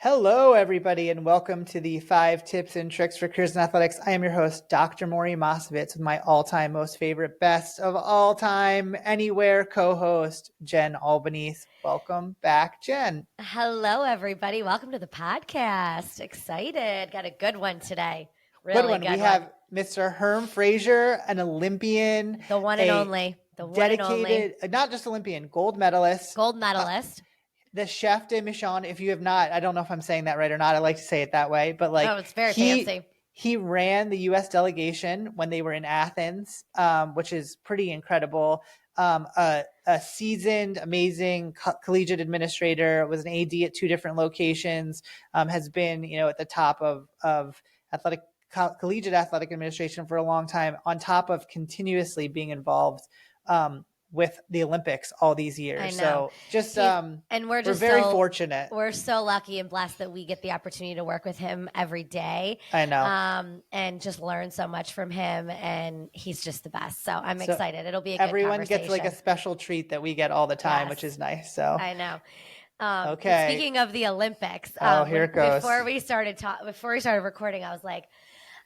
Hello, everybody, and welcome to the 5 Tips and Tricks for Careers in Athletics. I am your host, Dr. Maury Mosovitz, with my all-time most favorite, best of all time, anywhere co-host, Jen Albanese. Welcome back, Jen. Hello, everybody. Welcome to the podcast. Excited. Got a good one today. Really good one. We have Mr. Herm Frazier, an Olympian. The one and only. The one dedicated, and only. Not just Olympian, gold medalist. Gold medalist. The chef de mission, if you have not, I don't know if I'm saying that right or not. I like to say it that way, but it's very fancy. He ran the U.S. delegation when they were in Athens, which is pretty incredible. A seasoned, amazing collegiate administrator, was an AD at 2 different locations, has been, at the top of collegiate athletic administration for a long time, on top of continuously being involved with the Olympics all these years. So just, and we're very fortunate. We're so lucky and blessed that we get the opportunity to work with him every day. I know. And just learn so much from him, and he's just the best. So I'm excited. It'll be a good everyone conversation. Gets like a special treat that we get all the time, which is nice. So I know. Okay. Speaking of the Olympics, here it goes. Before we started recording, I was like,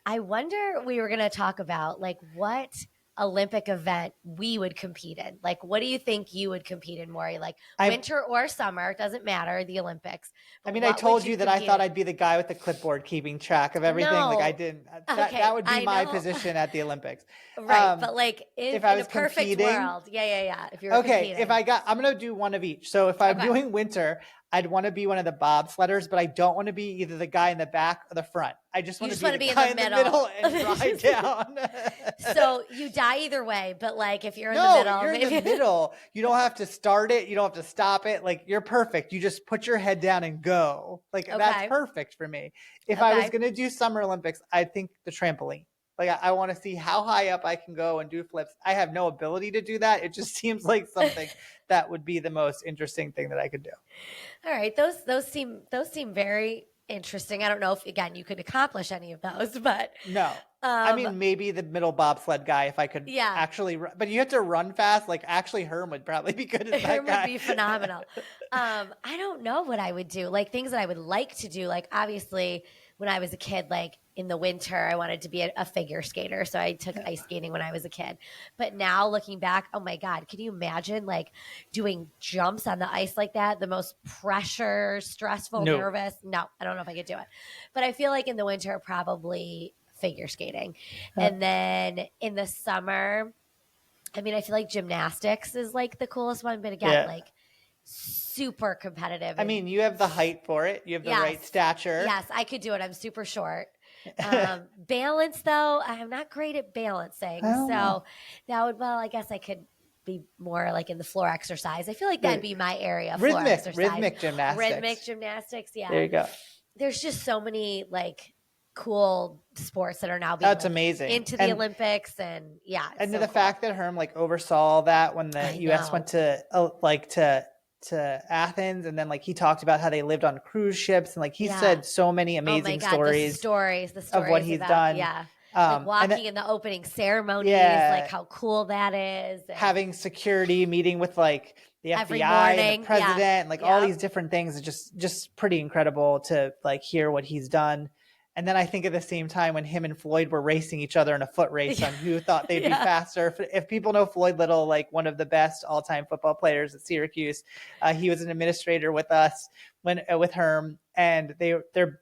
I wonder, we were going to talk about like what Olympic event we would compete in. Like, what do you think you would compete in, Maury? Like winter or summer, it doesn't matter, the Olympics. I mean, I told you that I thought I'd be the guy with the clipboard keeping track of everything. No. Like I didn't, that would be my position at the Olympics. Right. But like if I was in a perfect world. Yeah. If you're competing. I'm going to do one of each. So if I'm doing winter, I'd want to be one of the bobsledders, but I don't want to be either the guy in the back or the front. I just want to be the guy in the middle and ride down. So you die either way, but like if you're in the middle. You're in the middle. You don't have to start it. You don't have to stop it. Like you're perfect. You just put your head down and go. Like that's perfect for me. If I was going to do Summer Olympics, I think the trampoline. Like I want to see how high up I can go and do flips. I have no ability to do that. It just seems like something that would be the most interesting thing that I could do. All right. Those seem very interesting. I don't know if, again, you could accomplish any of those, but no. I mean, maybe the middle bobsled guy, if I could actually, but you have to run fast. Like actually Herm would probably be good as that Herm guy. Would be phenomenal. I don't know what I would do. Like things that I would like to do. Like obviously when I was a kid, like in the winter, I wanted to be a figure skater. So I took ice skating when I was a kid. But now looking back, oh my God, can you imagine like doing jumps on the ice like that? The most pressure, stressful, nervous. No, I don't know if I could do it. But I feel like in the winter, probably figure skating. And then in the summer, I mean, I feel like gymnastics is like the coolest one. But again, like super competitive. I mean, you have the height for it. You have the right stature. Yes, I could do it. I'm super short. Balance though, I'm not great at balancing. So that would, I guess I could be more like in the floor exercise. I feel like that'd be my area. Rhythmic gymnastics. Rhythmic gymnastics. Yeah. There you go. There's just so many like cool sports that are now being amazing into the Olympics and and the fact that Herm like oversaw that when the U.S. went to Athens, and then like he talked about how they lived on cruise ships, and like he said so many amazing stories the stories of what he's done. Like walking in the opening ceremonies, like how cool that is. And having security, meeting with like the FBI and the president, like all these different things. It's just pretty incredible to like hear what he's done. And then I think at the same time when him and Floyd were racing each other in a foot race on who thought they'd be faster. If people know Floyd Little, like one of the best all-time football players at Syracuse, he was an administrator with us with Herm, and they're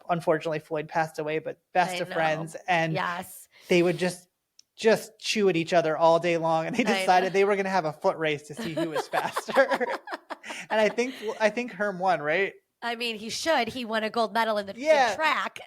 unfortunately Floyd passed away, but best of friends, and they would just chew at each other all day long, and they decided they were going to have a foot race to see who was faster. And I think Herm won, right? I mean, he should. He won a gold medal in the track.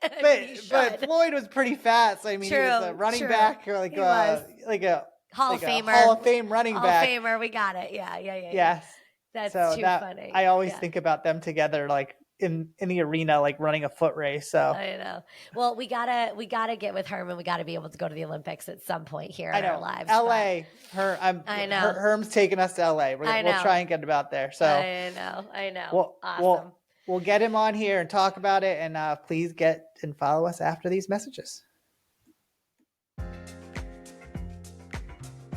But Floyd was pretty fast. I mean, he was a running back, or like a Hall of Famer, Hall of Fame running back. Hall of Famer. We got it. Yeah. Yes, that's too funny. I always think about them together, like in the arena, like running a foot race. So I know. Well, we gotta get with Herm, and we gotta be able to go to the Olympics at some point here in our lives. LA. I know. Herm's taking us to LA. We'll try and get him out there. So I know. Awesome. We'll get him on here and talk about it. And please get and follow us after these messages.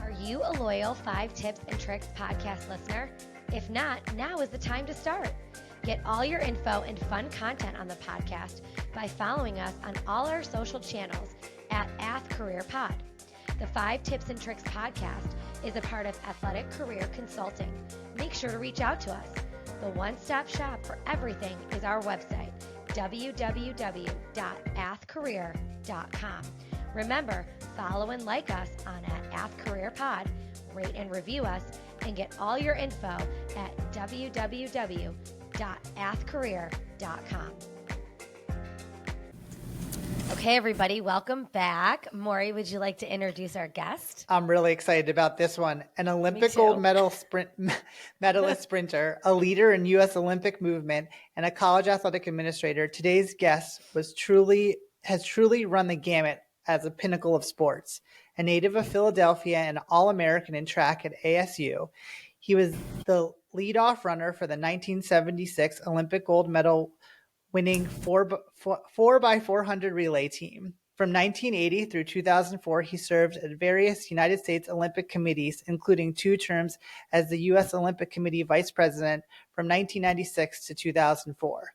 Are you a loyal 5 Tips and Tricks podcast listener? If not, now is the time to start. Get all your info and fun content on the podcast by following us on all our social channels at @AthCareerPod. The 5 Tips and Tricks podcast is a part of Athletic Career Consulting. Make sure to reach out to us. The one-stop shop for everything is our website, www.athcareer.com. Remember, follow and like us on @AthCareerPod, rate and review us, and get all your info at www.athcareer.com. Okay, everybody, welcome back. Maury, would you like to introduce our guest? I'm really excited about this one. An Olympic gold medalist sprinter, a leader in U.S. Olympic movement, and a college athletic administrator. Today's guest has truly run the gamut as a pinnacle of sports. A native of Philadelphia and All-American in track at ASU, he was the leadoff runner for the 1976 Olympic gold medal winning 4x400 relay team. From 1980 through 2004, he served at various United States Olympic committees, including 2 terms as the U.S. Olympic Committee Vice President from 1996 to 2004.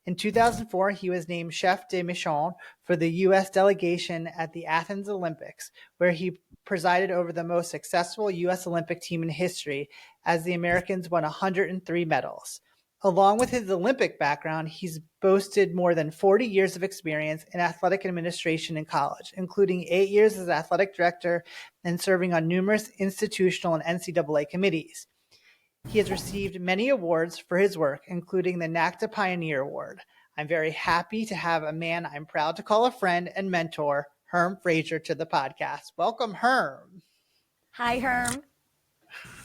In 2004, he was named chef de mission for the U.S. delegation at the Athens Olympics, where he presided over the most successful U.S. Olympic team in history as the Americans won 103 medals. Along with his Olympic background, he's boasted more than 40 years of experience in athletic administration in college, including 8 years as athletic director and serving on numerous institutional and NCAA committees. He has received many awards for his work, including the NACDA Pioneer Award. I'm very happy to have a man I'm proud to call a friend and mentor, Herm Frazier, to the podcast. Welcome, Herm. Hi, Herm.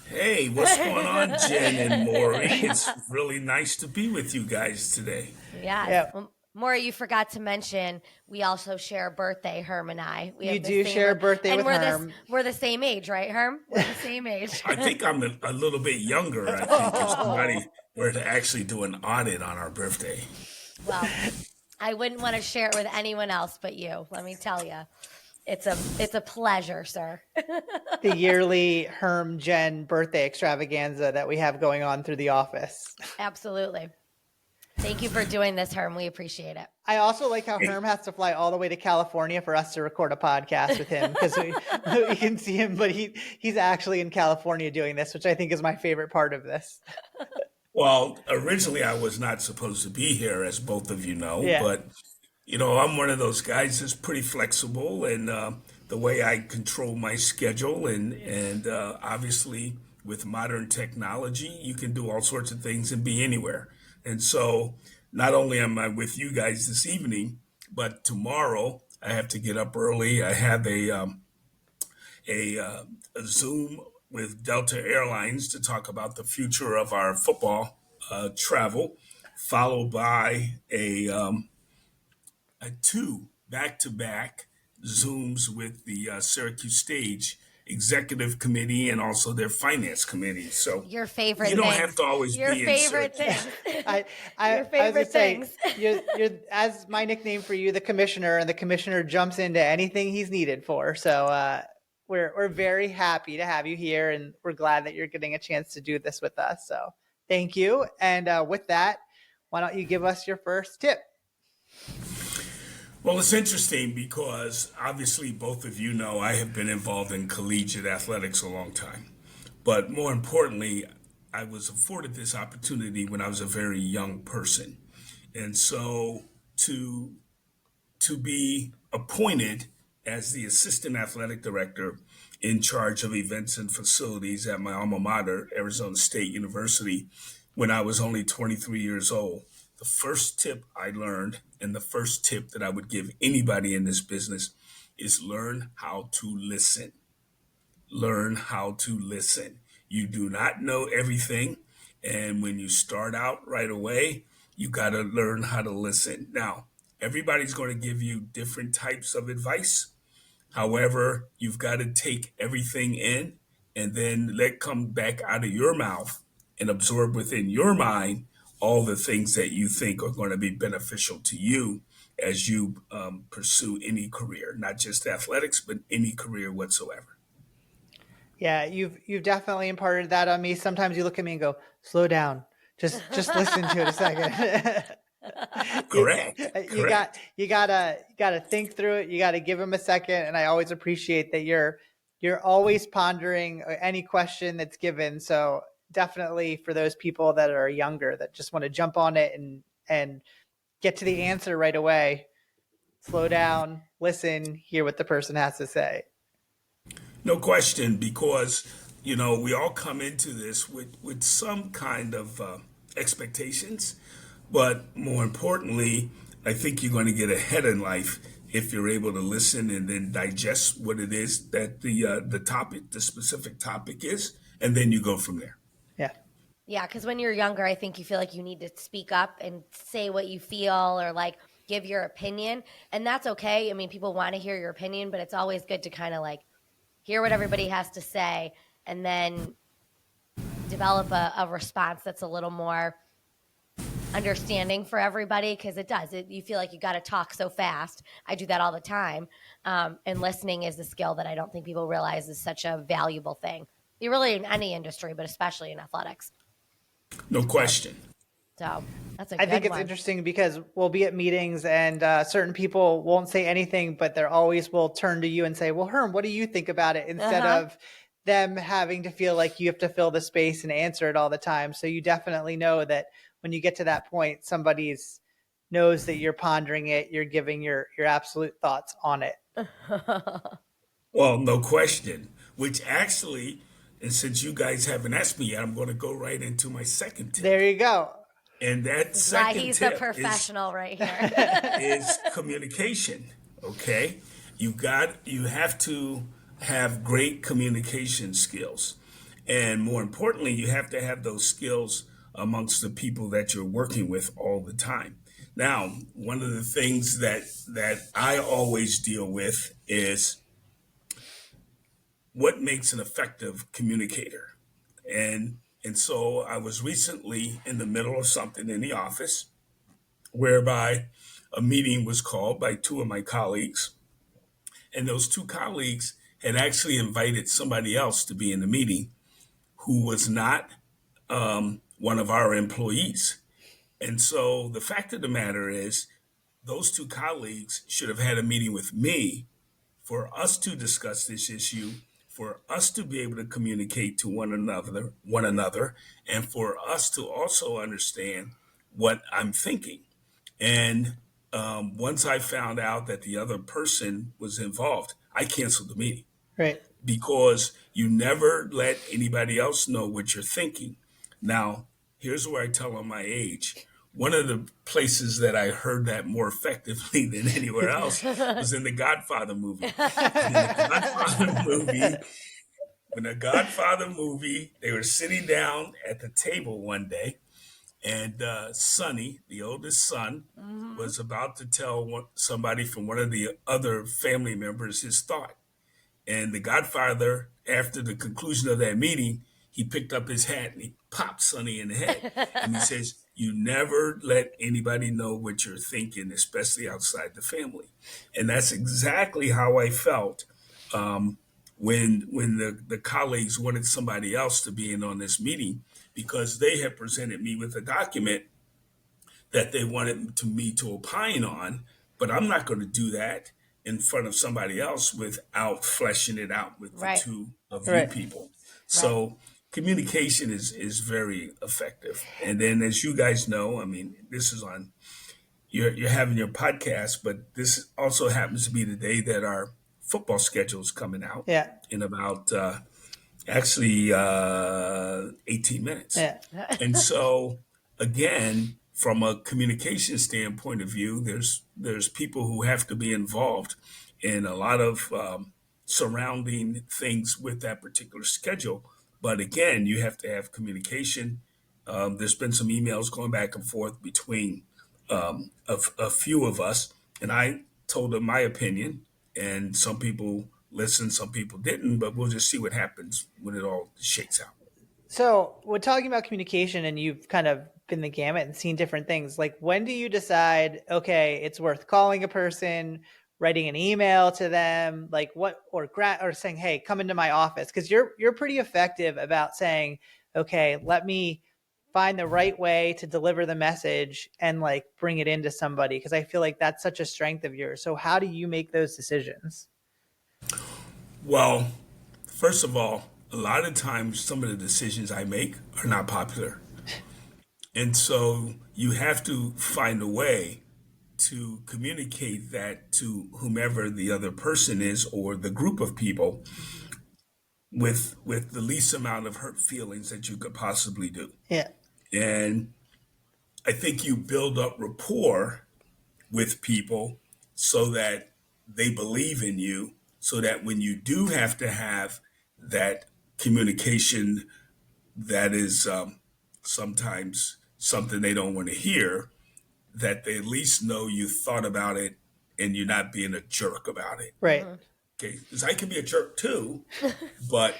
Hey, what's going on, Jen and Maury? It's really nice to be with you guys today. Yes. Yeah. Well, Maury, you forgot to mention we also share a birthay, Herm and I. You do share a birthday with Herm. We're the same age, right, Herm? We're the same age. I think I'm a little bit younger. I think if somebody were to actually do an audit on our birthday. Well, I wouldn't want to share it with anyone else but you. Let me tell you. It's a pleasure, sir. The yearly Herm Jen birthday extravaganza that we have going on through the office. Absolutely. Thank you for doing this, Herm. We appreciate it. I also like how Herm has to fly all the way to California for us to record a podcast with him, because we can see him, but he's actually in California doing this, which I think is my favorite part of this. Well, originally I was not supposed to be here, as both of you know, Yeah. but I'm one of those guys that's pretty flexible, and the way I control my schedule, and obviously with modern technology, you can do all sorts of things and be anywhere. And so not only am I with you guys this evening, but tomorrow I have to get up early. I have a Zoom with Delta Airlines to talk about the future of our football travel, followed by a 2 back-to-back Zooms with the Syracuse Stage Executive Committee and also their Finance Committee. So your favorite you don't things. have to always Your be favorite in Syracuse. things. I Your favorite was gonna say, things. you're as my nickname for you, the commissioner, and the commissioner jumps into anything he's needed for. So we're very happy to have you here, and we're glad that you're getting a chance to do this with us. So thank you. And with that, why don't you give us your first tip? Well, it's interesting because obviously both of you know I have been involved in collegiate athletics a long time. But more importantly, I was afforded this opportunity when I was a very young person. And so to be appointed as the assistant athletic director in charge of events and facilities at my alma mater, Arizona State University, when I was only 23 years old, the first tip I learned, and the first tip that I would give anybody in this business, is learn how to listen. Learn how to listen. You do not know everything. And when you start out right away, you got to learn how to listen. Now, everybody's going to give you different types of advice. However, you've got to take everything in and then let come back out of your mouth and absorb within your mind all the things that you think are going to be beneficial to you as you pursue any career, not just athletics, but any career whatsoever. Yeah, you've definitely imparted that on me. Sometimes you look at me and go, slow down, Just listen to it a second. Correct. You gotta think through it. You gotta give them a second. And I always appreciate that you're always pondering any question that's given. So definitely for those people that are younger that just want to jump on it and get to the answer right away, slow down, listen, hear what the person has to say. No question, because, we all come into this with some kind of expectations, but more importantly, I think you're going to get ahead in life if you're able to listen and then digest what it is that the specific topic is, and then you go from there. Yeah. Yeah, because when you're younger, I think you feel like you need to speak up and say what you feel or like give your opinion, and that's okay. I mean, people want to hear your opinion, but it's always good to kind of like hear what everybody has to say and then develop a response that's a little more understanding for everybody, because you feel like you got to talk so fast. I do that all the time. And listening is a skill that I don't think people realize is such a valuable thing. You're really in any industry, but especially in athletics. No question. So that's a good one. I think it's interesting because we'll be at meetings and certain people won't say anything, but they're always will turn to you and say, well, Herm, what do you think about it? Instead of them having to feel like you have to fill the space and answer it all the time. So you definitely know that when you get to that point, somebody's knows that you're pondering it, you're giving your absolute thoughts on it. Well, no question, which actually, and since you guys haven't asked me yet, I'm going to go right into my second tip. There you go. And that second why he's tip the professional right here. is communication. Okay, you have to have great communication skills, and more importantly, you have to have those skills amongst the people that you're working with all the time. Now, one of the things that I always deal with is what makes an effective communicator. And so I was recently in the middle of something in the office whereby a meeting was called by two of my colleagues. And those two colleagues had actually invited somebody else to be in the meeting who was not one of our employees. And so the fact of the matter is, those two colleagues should have had a meeting with me for us to discuss this issue, for us to be able to communicate to one another, and for us to also understand what I'm thinking. And once I found out that the other person was involved, I canceled the meeting. Right. Because you never let anybody else know what you're thinking. Now, here's where I tell them my age. One of the places that I heard that more effectively than anywhere else was in the Godfather movie. In the Godfather movie, they were sitting down at the table one day, and Sonny, the oldest son, was about to tell somebody from one of the other family members his thought. And the Godfather, after the conclusion of that meeting, he picked up his hat and he popped Sonny in the head. And he says, you never let anybody know what you're thinking, especially outside the family. And that's exactly how I felt when the colleagues wanted somebody else to be in on this meeting, because they had presented me with a document that they wanted me to opine on, but I'm not going to do that in front of somebody else without fleshing it out with the two of you people. So communication is very effective. And then, as you guys know, I mean, this is on, you're having your podcast, but this also happens to be the day that our football schedule is coming out in about 18 minutes. Yeah. And so, again, from a communication standpoint of view, there's people who have to be involved in a lot of surrounding things with that particular schedule. But again, you have to have communication. There's been some emails going back and forth between a few of us, and I told them my opinion, and some people listened, some people didn't, but we'll just see what happens when it all shakes out. So we're talking about communication, and you've kind of been the gamut and seen different things. Like, when do you decide, okay, it's worth calling a person, writing an email to them, like what, or saying, hey, come into my office? Because you're pretty effective about saying, okay, let me find the right way to deliver the message and like bring it into somebody? Because I feel like that's such a strength of yours. So how do you make those decisions? Well, first of all, a lot of times some of the decisions I make are not popular. And so you have to find a way to communicate that to whomever the other person is or the group of people with the least amount of hurt feelings that you could possibly do. Yeah. And I think you build up rapport with people so that they believe in you, so that when you do have to have that communication that is sometimes something they don't want to hear, that they at least know you thought about it and you're not being a jerk about it. Right. Okay. Because I can be a jerk too, but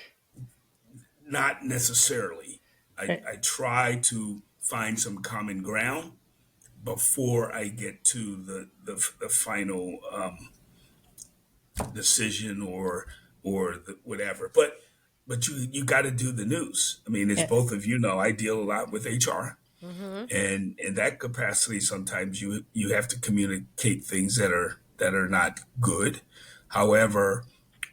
not necessarily. I try to find some common ground before I get to the final decision or whatever. But you got to do the news. I mean, as both of you know, I deal a lot with HR, and in that capacity, sometimes you have to communicate things that are not good. However,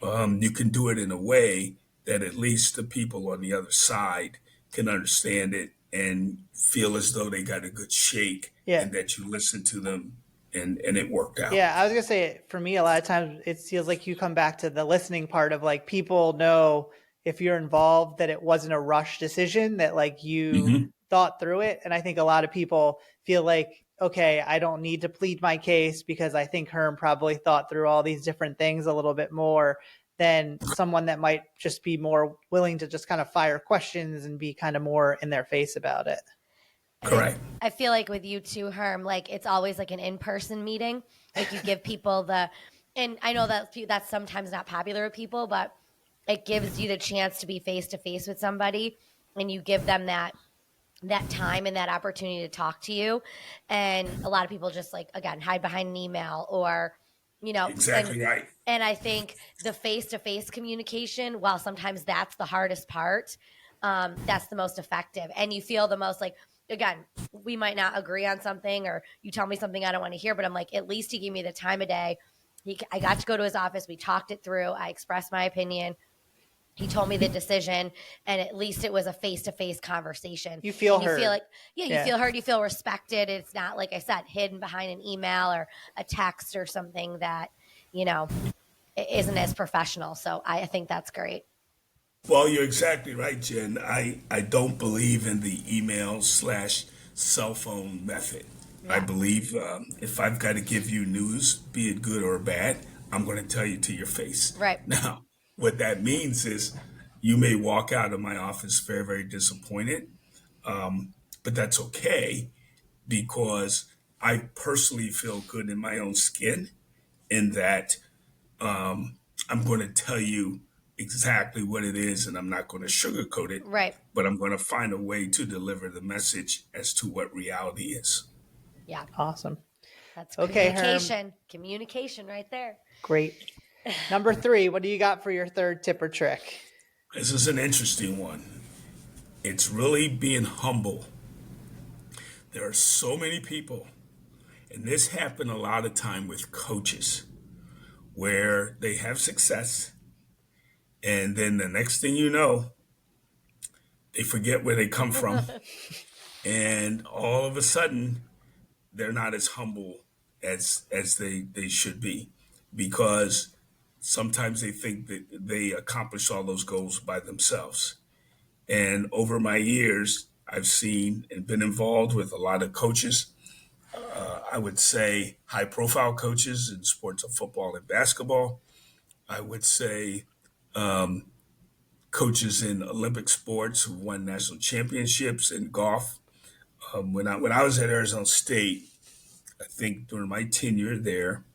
you can do it in a way that at least the people on the other side can understand it and feel as though they got a good shake, and that you listen to them and it worked out. Yeah, I was gonna say, for me, a lot of times it feels like you come back to the listening part of like, people know if you're involved that it wasn't a rush decision, that like you thought through it. And I think a lot of people feel like, okay, I don't need to plead my case because I think Herm probably thought through all these different things a little bit more than someone that might just be more willing to just kind of fire questions and be kind of more in their face about it. Correct. I feel like with you too, Herm, like it's always like an in-person meeting. Like you give people and I know that that's sometimes not popular with people, but it gives you the chance to be face to face with somebody, and you give them that time and that opportunity to talk to you. And a lot of people just like, again, hide behind an email or, exactly right. And I think the face to face communication, while sometimes that's the hardest part, that's the most effective. And you feel the most like, again, we might not agree on something, or you tell me something I don't want to hear, but I'm like, at least he gave me the time of day. I got to go to his office. We talked it through. I expressed my opinion. He told me the decision, and at least it was a face-to-face conversation. You feel heard. You feel like, you feel heard. You feel respected. It's not, like I said, hidden behind an email or a text or something that, isn't as professional. So I think that's great. Well, you're exactly right, Jen. I don't believe in the email/cell phone method. Yeah. I believe if I've got to give you news, be it good or bad, I'm going to tell you to your face. Right. Now, what that means is you may walk out of my office very, very disappointed, but that's okay, because I personally feel good in my own skin in that I'm going to tell you exactly what it is, and I'm not going to sugarcoat it. Right. But I'm going to find a way to deliver the message as to what reality is. Yeah. Awesome. That's communication. Herm. Communication right there. Great. Number 3, what do you got for your third tip or trick? This is an interesting one. It's really being humble. There are so many people, and this happened a lot of time with coaches, where they have success, and then the next thing you know, they forget where they come from. And all of a sudden, they're not as humble as they should be, because sometimes they think that they accomplish all those goals by themselves. And over my years, I've seen and been involved with a lot of coaches. I would say high-profile coaches in sports of football and basketball. I would say coaches in Olympic sports who won national championships in golf. When I was at Arizona State, I think during my tenure there,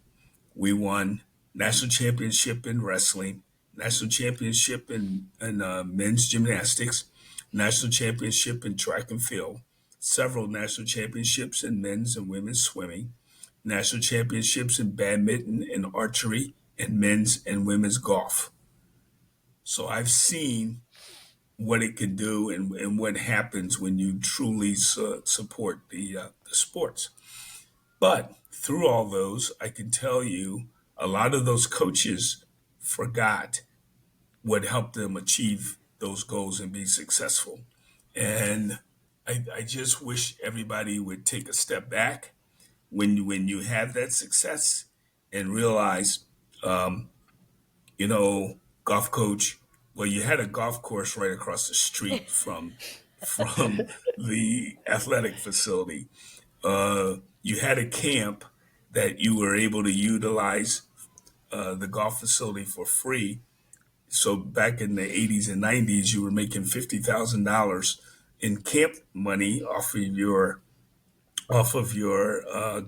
we won national championship in wrestling, national championship in men's gymnastics, national championship in track and field, several national championships in men's and women's swimming, national championships in badminton and archery, and men's and women's golf. So I've seen what it can do and what happens when you truly support the sports. But through all those, I can tell you a lot of those coaches forgot what helped them achieve those goals and be successful. And I just wish everybody would take a step back when you have that success and realize, um, golf coach, well, you had a golf course right across the street from the athletic facility. You had a camp that you were able to utilize the golf facility for free. So back in the 80s and 90s, you were making $50,000 in camp money off of your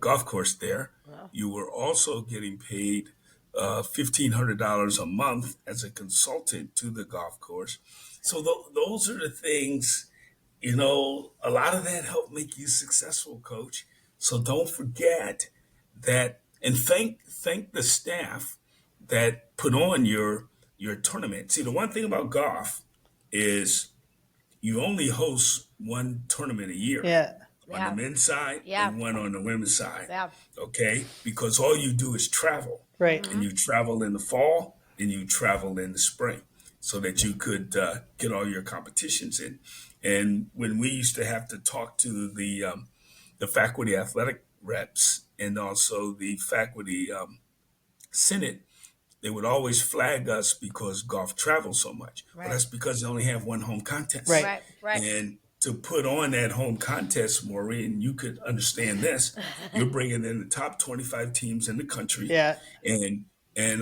golf course there. Wow. You were also getting paid $1,500 a month as a consultant to the golf course. So those are the things, a lot of that helped make you successful, coach. So don't forget that, and thank the staff that put on your tournament. See, the one thing about golf is you only host one tournament a year. Yeah. On the men's side and one on the women's side. Yeah. Okay? Because all you do is travel. Right. And you travel in the fall and you travel in the spring so that you could get all your competitions in. And when we used to have to talk to the faculty athletic reps and also the faculty senate, they would always flag us because golf travels so much. Right. But that's because they only have one home contest. Right. And to put on that home contest, Maureen, you could understand this. You're bringing in the top 25 teams in the country. Yeah. And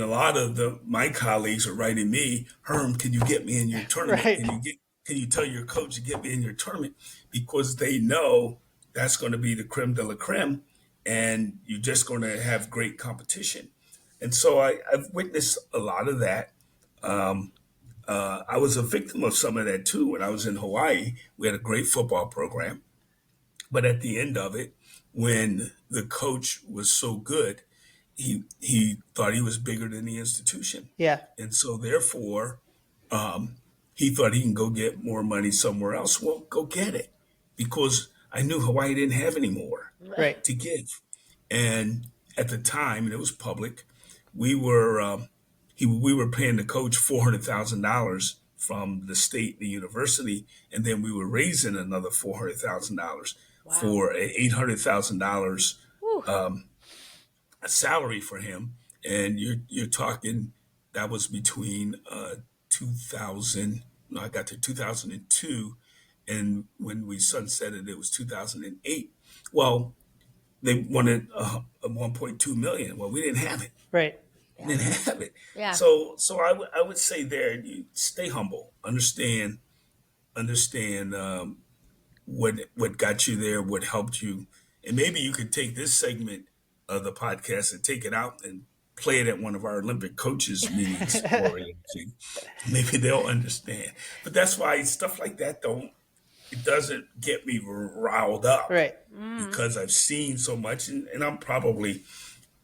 a lot of my colleagues are writing me, Herm, can you get me in your tournament? Right. Can you tell your coach to get me in your tournament? Because they know that's going to be the creme de la creme, and you're just going to have great competition. And so I've witnessed a lot of that. I was a victim of some of that too. When I was in Hawaii, we had a great football program. But at the end of it, when the coach was so good, he thought he was bigger than the institution. Yeah. And so therefore, he thought he can go get more money somewhere else. Well, go get it. Because I knew Hawaii didn't have any more Right. to give. And at the time, and it was public, we were paying the coach $400,000 from the state and the university, and then we were raising another $400,000 for $800,000 a salary for him. And you're talking that was between 2000. No, I got to 2002, and when we sunsetted, it was 2008. Well, they wanted a 1.2 million. Well, we didn't have it. Right. Didn't have it. Yeah. So I would say there, you stay humble, understand what got you there, what helped you, and maybe you could take this segment of the podcast and take it out and play it at one of our Olympic coaches meetings, or maybe they'll understand. But that's why stuff like that doesn't get me riled up, Right. because I've seen so much, and I'm probably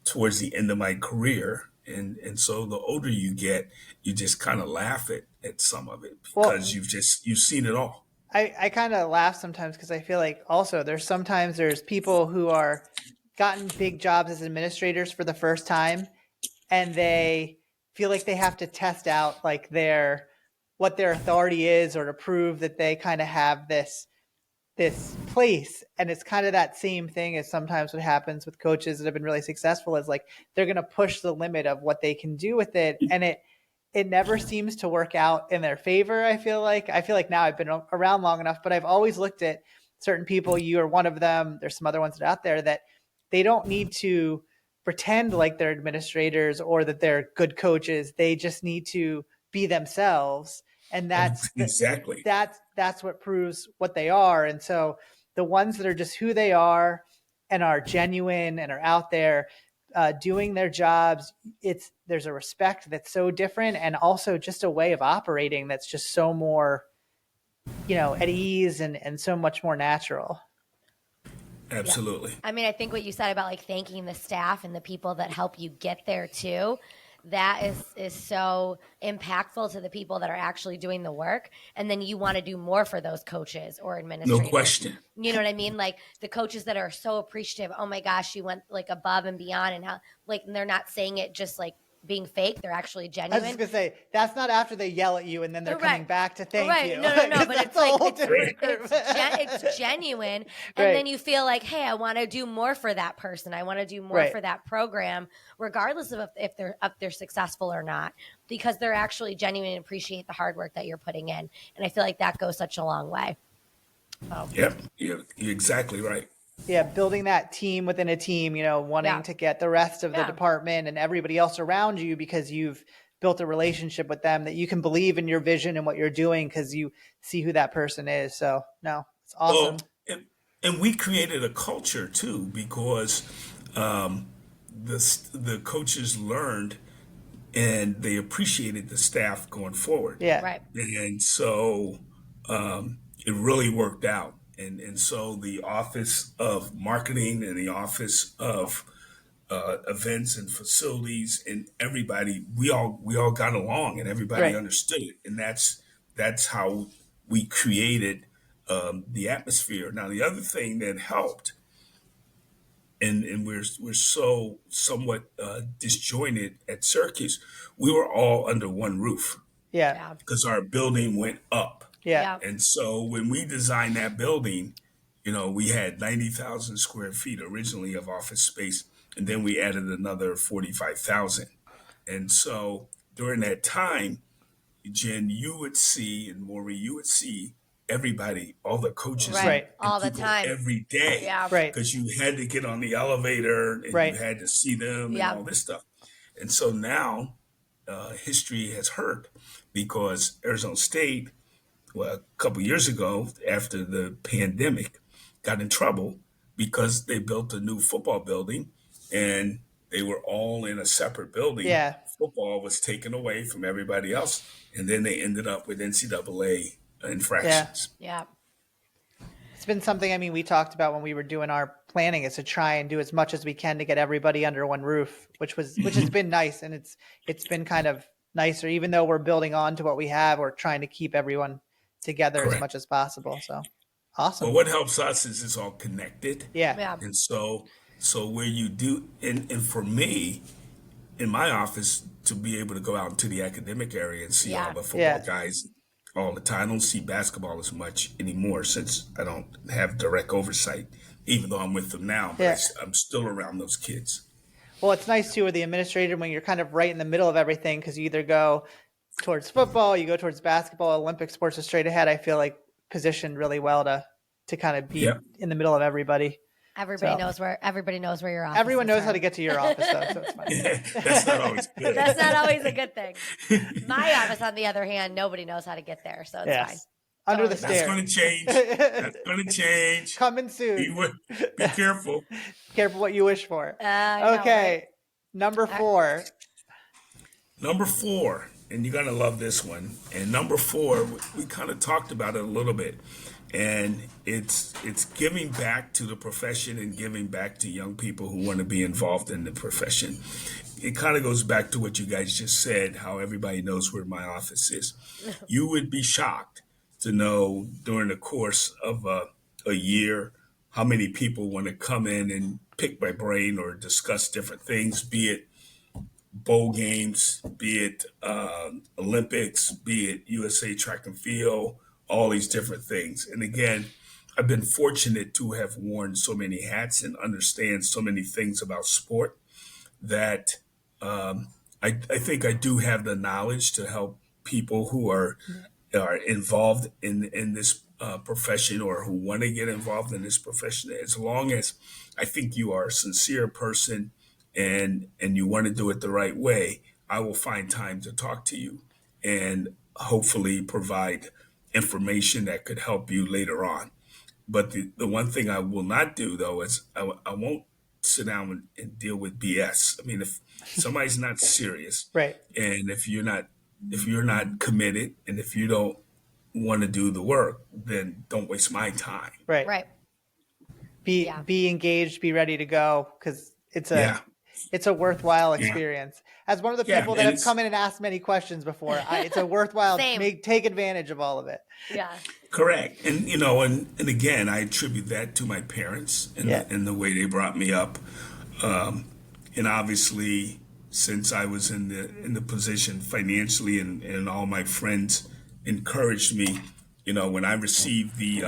towards the end of my career. And so the older you get, you just kind of laugh at some of it because you've seen it all. I kind of laugh sometimes because I feel like also there's people who are gotten big jobs as administrators for the first time, and they feel like they have to test out like what their authority is, or to prove that they kind of have this place. And it's kind of that same thing as sometimes what happens with coaches that have been really successful, is like they're going to push the limit of what they can do with it, and it never seems to work out in their favor. I feel like now I've been around long enough, but I've always looked at certain people. You are one of them. There's some other ones that are out there that they don't need to pretend like they're administrators or that they're good coaches. They just need to be themselves. And that's exactly that's what proves what they are. And so the ones that are just who they are and are genuine and are out there doing their jobs, there's a respect that's so different, and also just a way of operating that's just so more, at ease and so much more natural. Absolutely. Yeah. I mean, I think what you said about like thanking the staff and the people that help you get there too, that is so impactful to the people that are actually doing the work. And then you want to do more for those coaches or administrators. No question. You know what I mean? Like the coaches that are so appreciative. Oh my gosh, you went like above and beyond, and how like and they're not saying it just like being fake. They're actually I genuine. was just gonna say that's not after they yell at you and then they're coming back to thank you. No, but it's like it's genuine, and then you feel like, hey, I want to do more for that person. I want to do more for that program, regardless of if they're successful or not, because they're actually genuine and appreciate the hard work that you're putting in. And I feel like that goes such a long way. Yep, you're exactly right. Yeah, building that team within a team, wanting to get the rest of the department and everybody else around you because you've built a relationship with them that you can believe in your vision and what you're doing because you see who that person is. So, no, it's awesome. And we created a culture too because the coaches learned and they appreciated the staff going forward. Yeah. Right. And so it really worked out. And so the Office of Marketing and the Office of Events and Facilities and everybody, we all got along and everybody understood it. And that's how we created the atmosphere. Now, the other thing that helped, and we're so somewhat disjointed at Syracuse, we were all under one roof. Yeah. Because our building went up. Yeah. And so when we designed that building, we had 90,000 square feet originally of office space, and then we added another 45,000. And so during that time, Jen, you would see, and Maureen, you would see everybody, all the coaches and all the time, every day. Yeah. Because you had to get on the elevator and you had to see them and all this stuff. And so now history has heard because Arizona State, a couple of years ago, after the pandemic, got in trouble because they built a new football building and they were all in a separate building. Yeah. Football was taken away from everybody else. And then they ended up with NCAA infractions. Yeah. It's been something, we talked about when we were doing our planning is to try and do as much as we can to get everybody under one roof, which has been nice. And it's been kind of nicer, even though we're building on to what we have, we're trying to keep everyone together as much as possible. So awesome. Well, what helps us is it's all connected. Yeah. And so where you do, and for me, in my office, to be able to go out into the academic area and see all the football guys all the time. I don't see basketball as much anymore since I don't have direct oversight, even though I'm with them now, but I'm still around those kids. Well, it's nice too with the administrator when you're kind of right in the middle of everything because you either go towards football, you go towards basketball, Olympic sports are straight ahead. I feel like positioned really well to kind of be in the middle of everybody. Everybody knows where your office Everyone knows are. how to get to your office, though, so it's fine. That's not always good. That's not always a good thing. My office, on the other hand, nobody knows how to get there, so it's fine. Under the That's stairs. going to change. That's going to change. Coming soon. Be careful. Careful what you wish for. Okay, number 4. Number 4, and you're going to love this one. And number 4, we kind of talked about it a little bit. And it's giving back to the profession and giving back to young people who want to be involved in the profession. It kind of goes back to what you guys just said, how everybody knows where my office is. You would be shocked to know during the course of a year how many people want to come in and pick my brain or discuss different things, be it bowl games, be it Olympics, be it USA track and field, all these different things. And again, I've been fortunate to have worn so many hats and understand so many things about sport that I think I do have the knowledge to help people who are involved in this profession or who want to get involved in this profession. As long as I think you are a sincere person and you want to do it the right way, I will find time to talk to you and hopefully provide information that could help you later on. But the one thing I will not do, though, is I won't sit down and deal with BS. I mean, if somebody's not serious, right, and if you're not committed, and if you don't want to do the work, then don't waste my time. Right. Be engaged, be ready to go, because it's a worthwhile experience. as one of the people that have come in and asked many questions before, it's a worthwhile take advantage of all of it. Yeah. Correct. And, and again, I attribute that to my parents and the way they brought me up. And obviously, since I was in the position financially and all my friends encouraged me, when I received the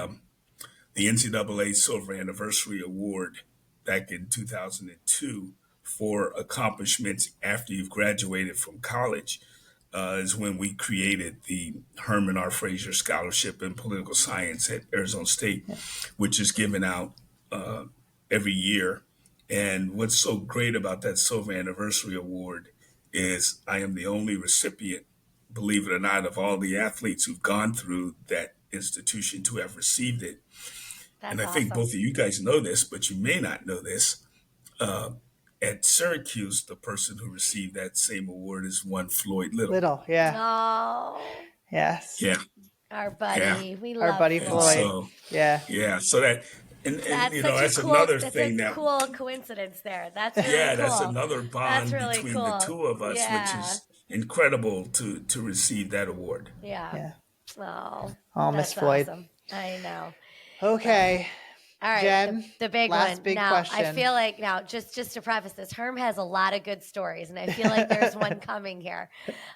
NCAA Silver Anniversary Award back in 2002 for accomplishments after you've graduated from college, is when we created the Herm Frazier Scholarship in Political Science at Arizona State, which is given out every year. And what's so great about that Silver Anniversary Award is I am the only recipient, believe it or not, of all the athletes who've gone through that institution to have received it. And I think both of you guys know this, but you may not know this. At Syracuse, the person who received that same award is one Floyd Little. Little, yeah. Oh. Yes. Yeah. Our buddy. Yeah. We love our buddy Floyd. So, yeah. So that, and that's cool, another that's thing a cool coincidence there. That's really cool. That's another bond really between cool. the two of us, which is incredible to receive that award. Yeah. Oh, Miss Floyd. Awesome. I know. Okay. All right, Jen, the big last one. big now, question. I feel like just to preface this, Herm has a lot of good stories, and I feel like there's one coming here.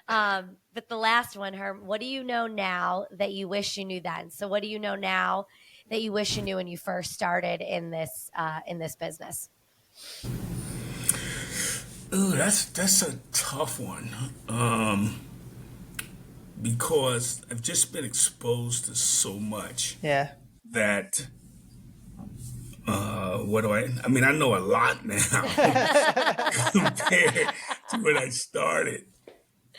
But the last one, Herm, what do you know now that you wish you knew then? So, what do you know now that you wish you knew when you first started in this business? Ooh, that's a tough one. Because I've just been exposed to so much. Yeah. That. I know a lot now compared to when I started,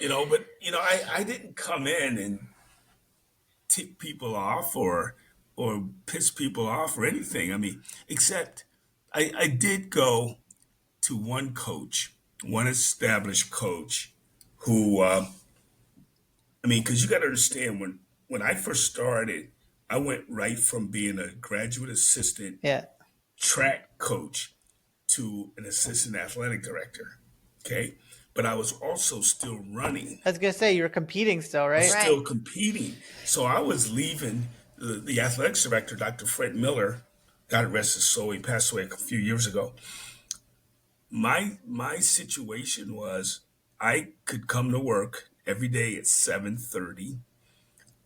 but I didn't come in and tick people off or piss people off or anything. I mean, except I did go to one established coach who, because you got to understand when I first started, I went right from being a graduate assistant track coach to an assistant athletic director. Okay. But I was also still running. I was going to say, you were competing still, right? Still competing. So I was leaving the athletics director, Dr. Fred Miller, God rest his soul, he passed away a few years ago. My situation was I could come to work every day at 7:30,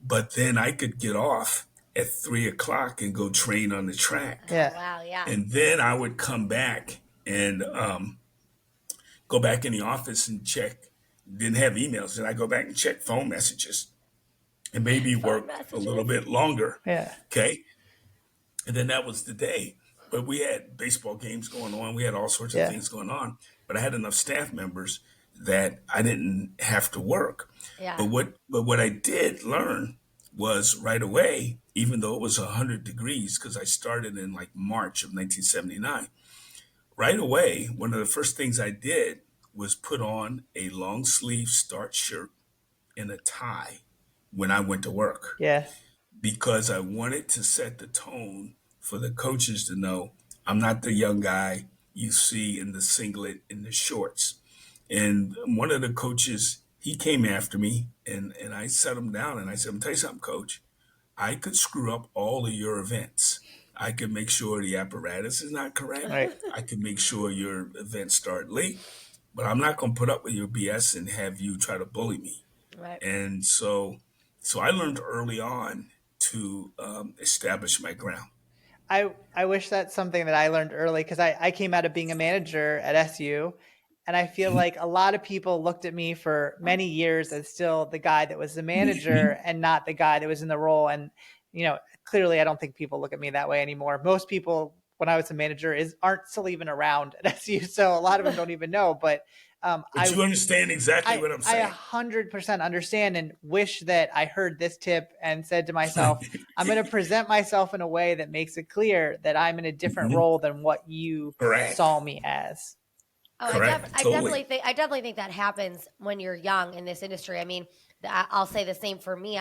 but then I could get off at 3:00 and go train on the track. Yeah. Wow. Yeah. And then I would come back and go back in the office and check. Didn't have emails. Then I go back and check phone messages and maybe work a little bit longer. Yeah. Okay. And then that was the day. But we had baseball games going on. We had all sorts of things going on. But I had enough staff members that I didn't have to work. Yeah. But what I did learn was right away, even though it was 100 degrees, because I started in like March of 1979, right away, one of the first things I did was put on a long sleeve starch shirt and a tie when I went to work. Yeah. Because I wanted to set the tone for the coaches to know I'm not the young guy you see in the singlet and the shorts. And one of the coaches, he came after me and I sat him down and I said, "I'm tell you something, coach. I could screw up all of your events. I could make sure the apparatus is not correct. Right. I could make sure your events start late, but I'm not going to put up with your BS and have you try to bully me." Right. And so I learned early on to establish my ground. I wish that's something that I learned early, because I came out of being a manager at SU, and I feel like a lot of people looked at me for many years as still the guy that was the manager and not the guy that was in the role. And, clearly I don't think people look at me that way anymore. Most people, when I was a manager, aren't still even around at SU. So a lot of them don't even know, but you understand exactly what I'm saying. I 100% understand and wish that I heard this tip and said to myself, I'm going to present myself in a way that makes it clear that I'm in a different role than what you saw me as. Oh, I definitely think that happens when you're young in this industry. I mean, I'll say the same for me.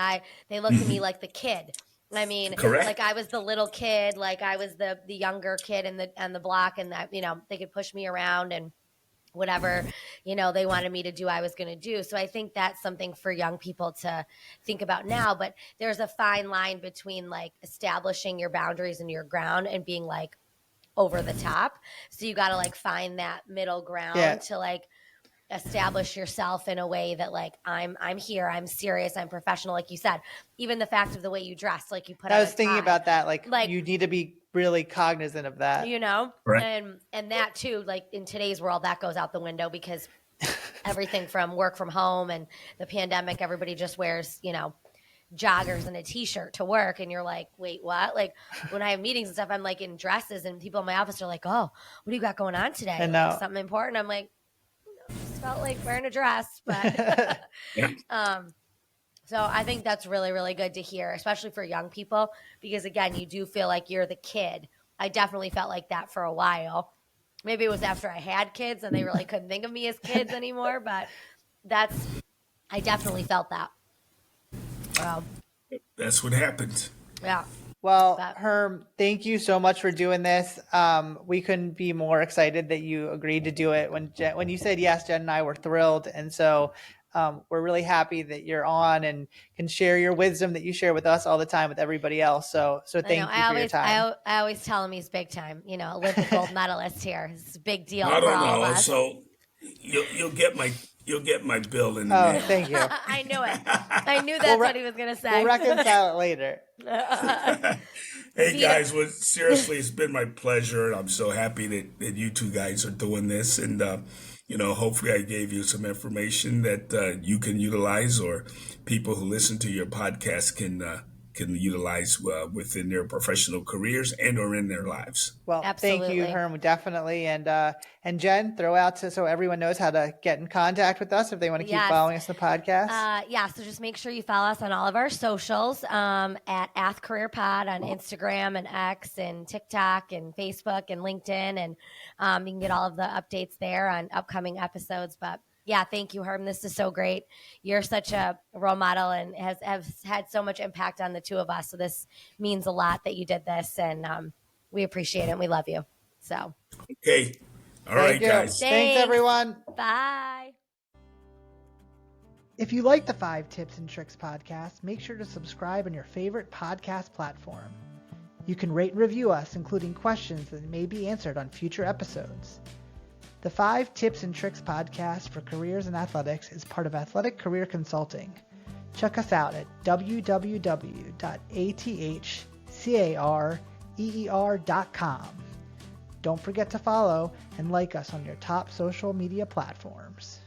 They looked at me like the kid. I mean, like I was the little kid, like I was the younger kid in the block, and that they could push me around and whatever, they wanted me to do, I was going to do. So I think that's something for young people to think about now. But there's a fine line between like establishing your boundaries and your ground and being like over the top. So you got to like find that middle ground to like establish yourself in a way that like, I'm here, I'm serious, I'm professional. Like you said, even the fact of the way you dress, like you put on I was thinking about that. Like you need to be really cognizant of that, right. and that too, like in today's world, that goes out the window because everything from work from home and the pandemic, everybody just wears, joggers and a t-shirt to work. And you're like, wait, what? Like when I have meetings and stuff, I'm like in dresses and people in my office are like, oh, what do you got going on today? I know. Like, something important. I'm like, just felt like wearing a dress, but so I think that's really, really good to hear, especially for young people, because again, you do feel like you're the kid. I definitely felt like that for a while. Maybe it was after I had kids and they really couldn't think of me as kids anymore, but I definitely felt that. That's what happened. Yeah. Well, Herm, thank you so much for doing this. We couldn't be more excited that you agreed to do it. When you said yes, Jen and I were thrilled. And so we're really happy that you're on and can share your wisdom that you share with us all the time with everybody else. So thank you for your time. I always tell him he's big time, Olympic gold medalist here. It's a big deal for all of us. So you'll get my bill in the mail. Thank you. I knew it. I knew that's what he was going to say. We'll reconcile it later. Hey guys, seriously, it's been my pleasure. I'm so happy that you two guys are doing this, and hopefully I gave you some information that you can utilize, or people who listen to your podcast can utilize within their professional careers and or in their lives. Well, Absolutely. Thank you, Herm, definitely. And Jen, throw out so everyone knows how to get in contact with us if they want to keep following us in the podcast. So just make sure you follow us on all of our socials at Ath Career Pod on Instagram and X and TikTok and Facebook and LinkedIn. And you can get all of the updates there on upcoming episodes. But yeah, thank you, Herm. This is so great. You're such a role model and has had so much impact on the two of us. So this means a lot that you did this, and we appreciate it. And we love you. So okay, all right, guys. Thanks, everyone. Bye. If you like the 5 Tips and Tricks podcast, make sure to subscribe on your favorite podcast platform. You can rate and review us, including questions that may be answered on future episodes. The 5 Tips and Tricks podcast for careers in athletics is part of Athletic Career Consulting. Check us out at www.athcareer.com. Don't forget to follow and like us on your top social media platforms.